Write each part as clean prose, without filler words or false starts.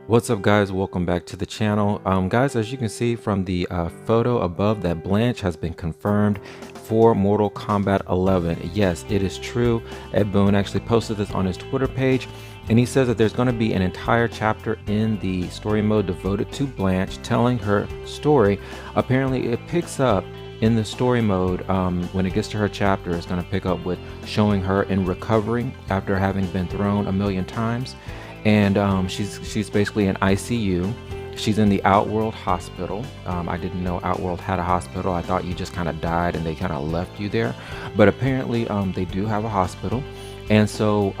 What's up, guys? Welcome back to the channel. Guys, as you can see from the photo above, that Blanche has been confirmed for Mortal Kombat 11. Yes, it is true. Ed Boon actually posted this on his Twitter page, and he says that there's going to be an entire chapter in the story mode devoted to Blanche telling her story. Apparently it picks up in the story mode. When it gets to her chapter, it's going to pick up with showing her in recovery after having been thrown a million times. And she's basically in ICU. She's in the Outworld hospital. I didn't know Outworld had a hospital. I thought you just kind of died and they kind of left you there. But apparently they do have a hospital. And so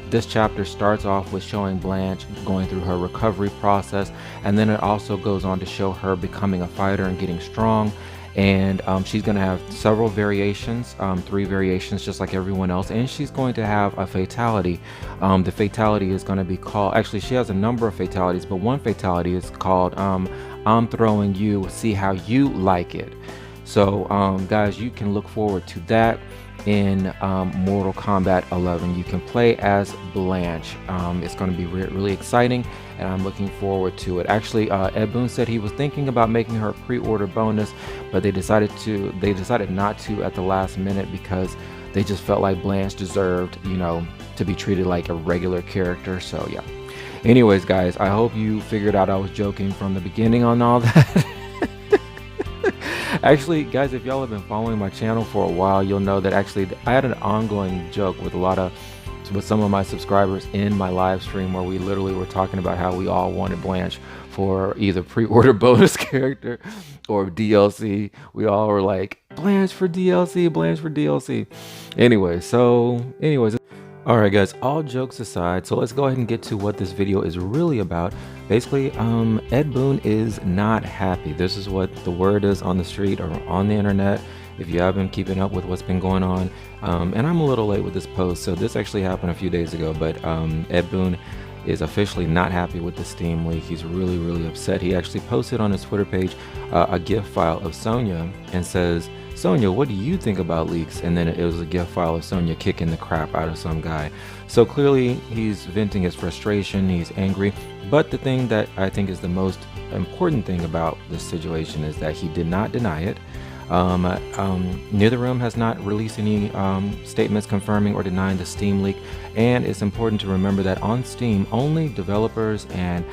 this chapter starts off with showing Blanche going through her recovery process. And then it also goes on to show her becoming a fighter and getting strong. And she's going to have several variations, 3 variations just like everyone else, and she's going to have a fatality. The fatality is going to be called, actually she has a number of fatalities, but one fatality is called I'm throwing you, see how you like it. So guys, you can look forward to that in Mortal Kombat 11. You can play as Blanche. It's going to be really exciting, and I'm looking forward to it. Actually, Ed Boon said he was thinking about making her a pre-order bonus, but they decided not to at the last minute because they just felt like Blanche deserved, you know, to be treated like a regular character. So yeah. Anyways, guys, I hope you figured out I was joking from the beginning on all that. Actually, guys, if y'all have been following my channel for a while, you'll know that actually I had an ongoing joke with some of my subscribers in my live stream where we literally were talking about how we all wanted Blanche for either pre-order bonus character or DLC. We all were like, Blanche for DLC, Blanche for DLC. Anyways, alright guys, all jokes aside, so let's go ahead and get to what this video is really about. Basically, Ed Boon is not happy. This is what the word is on the street or on the internet, if you have been keeping up with what's been going on. And I'm a little late with this post, so this actually happened a few days ago, but Ed Boon is officially not happy with the Steam leak. He's really upset. He actually posted on his Twitter page a GIF file of Sonya and says, Sonya, what do you think about leaks? And then it was a GIF file of Sonya kicking the crap out of some guy. So clearly he's venting his frustration, he's angry. But the thing that I think is the most important thing about this situation is that he did not deny it. NetherRealm has not released any statements confirming or denying the Steam leak, and it's important to remember that on Steam, only developers and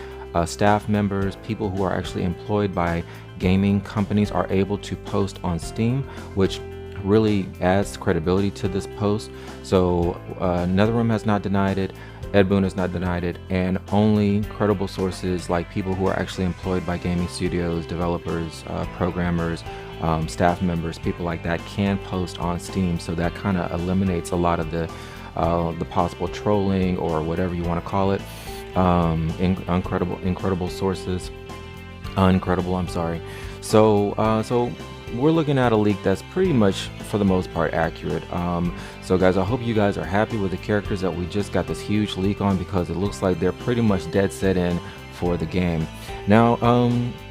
staff members, people who are actually employed by gaming companies, are able to post on Steam, which really adds credibility to this post. So NetherRealm has not denied it, Ed Boon has not denied it, and only credible sources like people who are actually employed by gaming studios, developers, programmers, staff members, people like that can post on Steam. So that kind of eliminates a lot of the possible trolling or whatever you want to call it. Incredible sources, uncredible, I'm sorry. So we're looking at a leak that's pretty much for the most part accurate. So guys, I hope you guys are happy with the characters that we just got this huge leak on, because it looks like they're pretty much dead set in for the game. Now,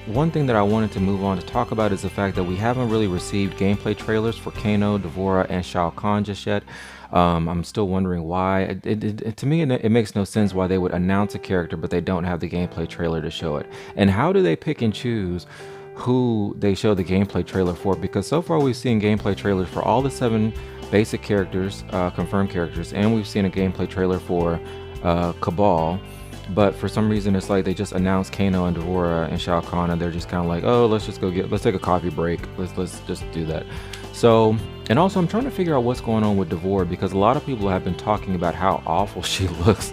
one thing that I wanted to move on to talk about is the fact that we haven't really received gameplay trailers for Kano, D'Vorah, and Shao Kahn just yet. I'm still wondering why. To me, it makes no sense why they would announce a character but they don't have the gameplay trailer to show it. And how do they pick and choose who they show the gameplay trailer for? Because so far we've seen gameplay trailers for all the 7 basic characters, confirmed characters, and we've seen a gameplay trailer for Cabal. But for some reason, it's like they just announced Kano and D'Vorah and Shao Kahn, and they're just kind of like, oh, let's take a coffee break. Let's just do that. So, and also I'm trying to figure out what's going on with D'Vorah, because a lot of people have been talking about how awful she looks.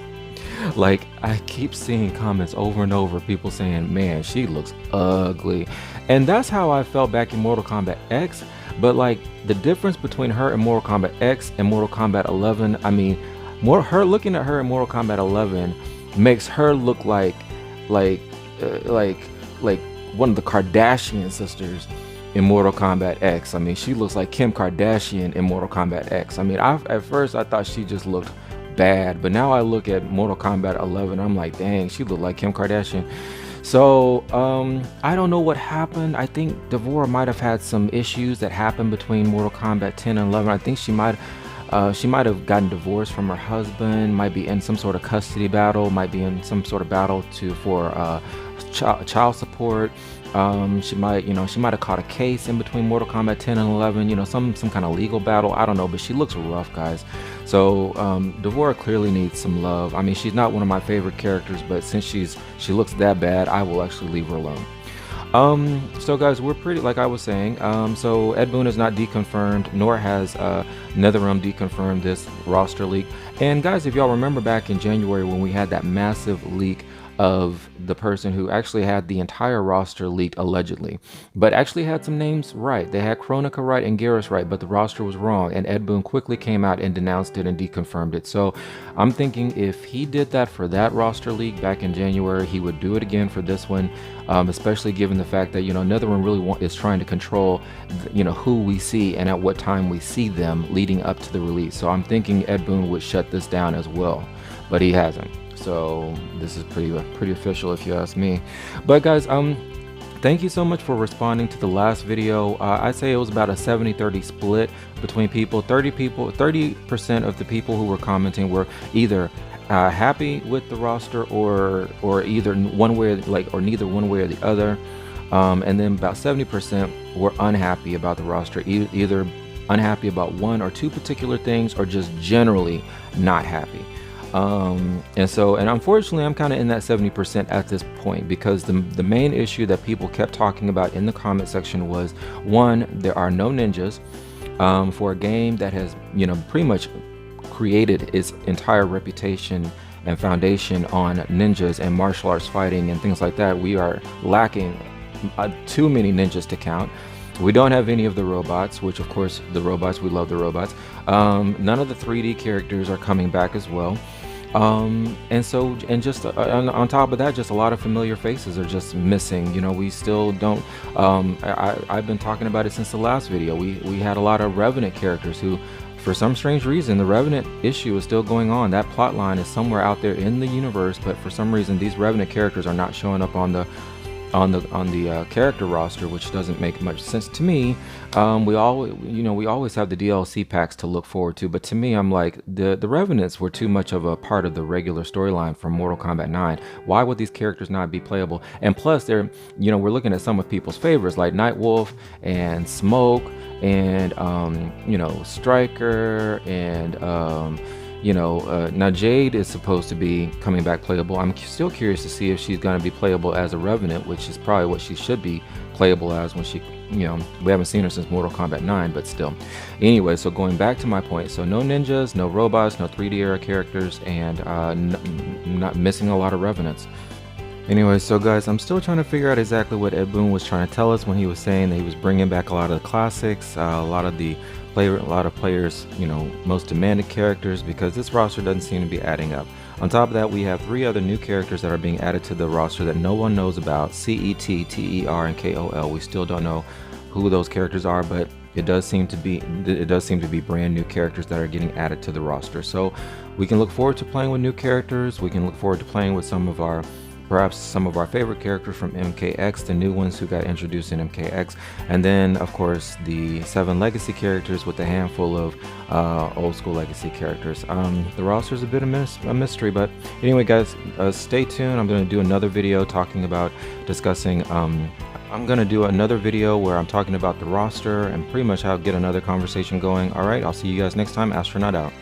Like, I keep seeing comments over and over, people saying, man, she looks ugly. And that's how I felt back in Mortal Kombat X. But like, the difference between her and Mortal Kombat X and Mortal Kombat 11, I mean, looking at her in Mortal Kombat 11 makes her look like one of the Kardashian sisters in Mortal Kombat X. I mean, she looks like Kim Kardashian in Mortal Kombat X. I mean, at first I thought she just looked bad, but now I look at Mortal Kombat 11, I'm like, dang, she looked like Kim Kardashian. So I don't know what happened. I think D'Vorah might have had some issues that happened between Mortal Kombat 10 and 11. I think she might she might have gotten divorced from her husband, might be in some sort of custody battle, might be in some sort of battle for child support. She might, she might have caught a case in between Mortal Kombat 10 and 11, some kind of legal battle. I don't know, but she looks rough, guys. So D'Vorah clearly needs some love. I mean, she's not one of my favorite characters, but since she looks that bad, I will actually leave her alone. So guys, we're pretty, like I was saying, so Ed Boon is not deconfirmed, nor has NetherRealm deconfirmed this roster leak. And guys, if y'all remember back in January when we had that massive leak of the person who actually had the entire roster leaked allegedly, but actually had some names right. They had Kronika right and Garrus right, but the roster was wrong, and Ed Boon quickly came out and denounced it and deconfirmed it. So I'm thinking if he did that for that roster leak back in January, he would do it again for this one, especially given the fact that NetherRealm really is trying to control who we see and at what time we see them leading up to the release. So I'm thinking Ed Boon would shut this down as well, but he hasn't. So this is pretty official if you ask me. But guys, thank you so much for responding to the last video. I'd say it was about a 70-30 split between people. 30% of the people who were commenting were either happy with the roster or either one way, or neither one way or the other. And then about 70% were unhappy about the roster, either unhappy about one or two particular things or just generally not happy. And unfortunately I'm kind of in that 70% at this point, because the main issue that people kept talking about in the comment section was, one, there are no ninjas for a game that has pretty much created its entire reputation and foundation on ninjas and martial arts fighting and things like that. We are lacking too many ninjas to count. We don't have any of the robots, which of course we love the robots. None of the 3D characters are coming back as well. On top of that, just a lot of familiar faces are just missing. We still don't, I've been talking about it since the last video. We had a lot of Revenant characters who, for some strange reason, the Revenant issue is still going on. That plot line is somewhere out there in the universe, but for some reason these Revenant characters are not showing up on the character roster, which doesn't make much sense to me. We always have the DLC packs to look forward to, but to me, I'm like, the Revenants were too much of a part of the regular storyline from Mortal Kombat 9. Why would these characters not be playable? And plus, they're, we're looking at some of people's favorites like Nightwolf and Smoke and Striker and now Jade is supposed to be coming back playable. I'm still curious to see if she's going to be playable as a Revenant, which is probably what she should be playable as when she, we haven't seen her since Mortal Kombat 9, but still. Anyway, so going back to my point, so no ninjas, no robots, no 3D era characters, and not missing a lot of Revenants. Anyway, so guys, I'm still trying to figure out exactly what Ed Boon was trying to tell us when he was saying that he was bringing back a lot of the classics, a lot of players, most demanded characters, because this roster doesn't seem to be adding up. On top of that, we have 3 other new characters that are being added to the roster that no one knows about: CET, TER, and KOL. We still don't know who those characters are, but it does seem to be brand new characters that are getting added to the roster. So we can look forward to playing with new characters. We can look forward to playing with perhaps some of our favorite characters from MKX, the new ones who got introduced in MKX, and then of course the 7 legacy characters with a handful of old school legacy characters. The roster is a bit of a mystery, but anyway guys, stay tuned. I'm going to do another video discussing I'm going to do another video where I'm talking about the roster and pretty much how to get another conversation going. Alright, I'll see you guys next time. Astronaut out.